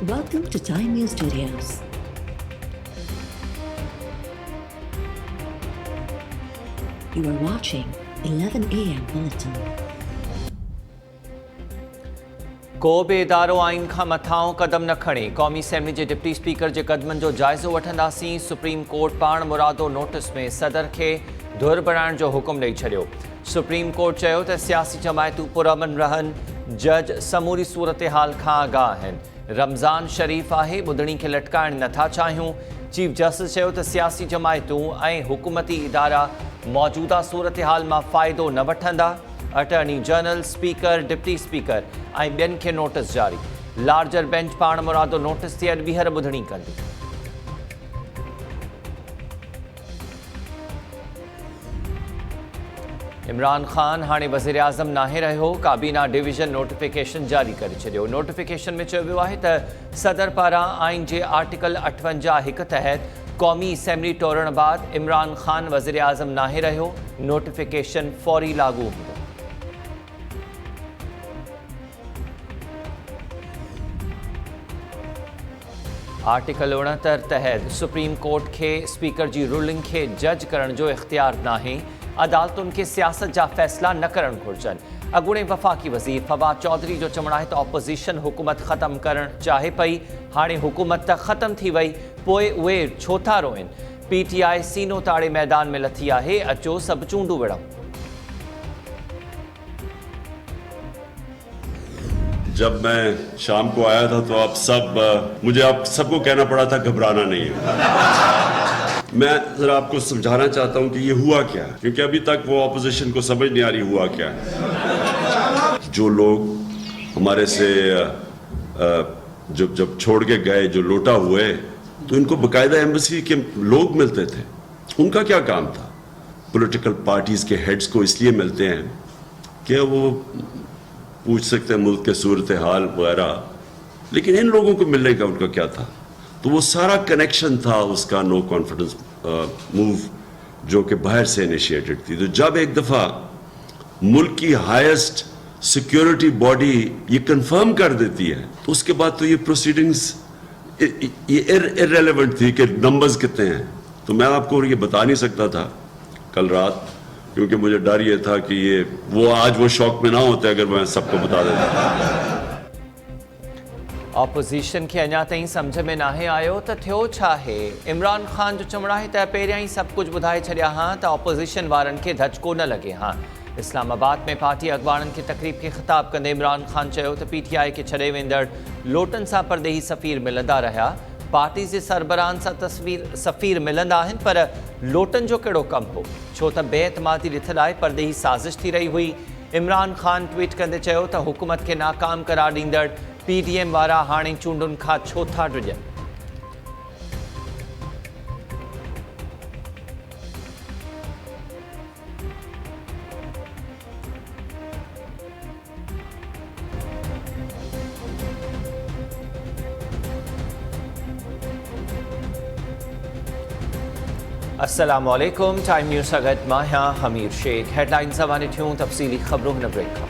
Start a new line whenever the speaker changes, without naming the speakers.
Welcome to Time News Studios. You are watching 11 a.m. Bulletin.
को बि इदारो आइन खां मथां क़दम न खणे। क़ौमी असेंबली जे डिप्टी स्पीकर जे क़दमनि जो जाइज़ो वठंदासीं। सुप्रीम कोर्ट पाण मुरादो नोटिस में सदर खे धुर बणाइण जो हुकुम ॾेई छॾियो। सुप्रीम कोर्ट चयो त सियासी जमायतूं पुरअमन रहनि। जज समूरी सूरत हाल खां आगाह आहिनि। रमज़ान शरीफ़ आहे, ॿुधणी खे लटकाइण नथा चाहियूं। चीफ जस्टिस चयो त सियासी जमायतूं ऐं हुकूमती इदारा मौजूदा सूरत हाल मां फ़ाइदो न वठंदा। Attorney general, speaker, deputy speaker ऐं ॿियनि खे नोटिस जारी। लार्जर बेंच पाण मुरादो नोटिस ते अॼु ॿीहर ॿुधणी कंदी। इमरान ख़ान हाणे वज़ीर आज़म नाहे रहियो। काबीना डिवीज़न नोटिफिकेशन जारी करे छॾियो। नोटिफिकेशन में चयो वियो आहे त सदर पारां आइन जे आर्टिकल 58(1) तहत क़ौमी असेंबली टोड़ण बाद इमरान ख़ान वज़ीर आज़म नाहे रहियो। नोटिफिकेशन फौरी लागू हूंदो। आर्टिकल 69 तहत सुप्रीम कोर्ट खे स्पीकर जी रूलिंग खे जज करण जो इख्तियार नाहे। अदालतुनि खे सियासत जा फ़ैसिला न करणु घुरिजनि। अॻूणे वफ़ाक़ी वज़ीर फवाद चौधरी जो चवणु आहे त ऑपोज़िशन हुकूमत ख़तमु करणु चाहे पई। हाणे हुकूमत त ख़तमु थी वई, पोइ उहे छो था रोइनि। PTI सीनो ताड़े मैदान में लथी आहे। अचो सभु चूंडूं विढ़ूं।
जब मैं शाम को आया था तो मुझे आप सबको कहना पड़ा था घबराना नहीं है। मैं जरा आपको समझाना चाहता हूं कि ये हुआ क्या, क्योंकि अभी तक वो ऑपोजिशन को समझ नहीं आ रही हुआ क्या है। जो लोग हमारे से जब छोड़ के गए, जो लोटा हुए, तो इनको बकायदा एम्बेसी के लोग मिलते थे। उनका क्या काम था? पॉलिटिकल पार्टीज के हेड्स को इसलिए मिलते हैं कि वो पूछ सकते हैं मुल्क के सूरत हाल वगैरह, लेकिन इन लोगों को मिलने का उनका क्या था? तो वो सारा कनेक्शन था उसका नो कॉन्फिडेंस मूव जो कि बाहर से इनिशिएटेड थी। तो जब एक दफ़ा मुल्क की हाईएस्ट सिक्योरिटी बॉडी ये कंफर्म कर देती है, तो उसके बाद तो ये प्रोसीडिंग्स ये इररेलेवेंट थी कि नंबर्स कितने हैं। तो मैं आपको ये बता नहीं सकता था कल रात, क्योंकि मुझे डर ये था कि वो आज वो शौक में ना होते अगर मैं सबको बता देता।
ऑपोज़िशन खे अञा ताईं सम्झ में नाहे आयो त थियो छा आहे। इमरान ख़ान जो चवणु आहे त पहिरियां ई सभु कुझु ॿुधाए छॾिया हा त ऑपोज़िशन वारनि खे धचको न लॻे हा। इस्लामाबाद में पार्टी अॻवाननि खे तक़रीब खे ख़िताब कंदे इमरान ख़ान चयो त PTI खे छॾे वेंदड़ लोटनि सां परदेही सफ़ीर मिलंदा रहिया। पार्टी जे सरबराहनि सां सफ़ीर मिलंदा आहिनि, पर लोटनि जो कहिड़ो कमु हो, छो त बेएतमादी ॾिठल आहे परदेही साज़िश थी रही हुई। इमरान ख़ान ट्वीट कंदे चयो त हुकूमत खे नाकाम करार ॾींदड़ PDM वारा हाणे चूंडुनि खां छो था ड्रिजनि। अस्सलाम वालेकुम। टाइम न्यूज़ सां गॾु मां आहियां हमीर शेख। हेडलाइन्स सां ॾिठियूं तफ़सीली ख़बरूं हिन ब्रेक खां।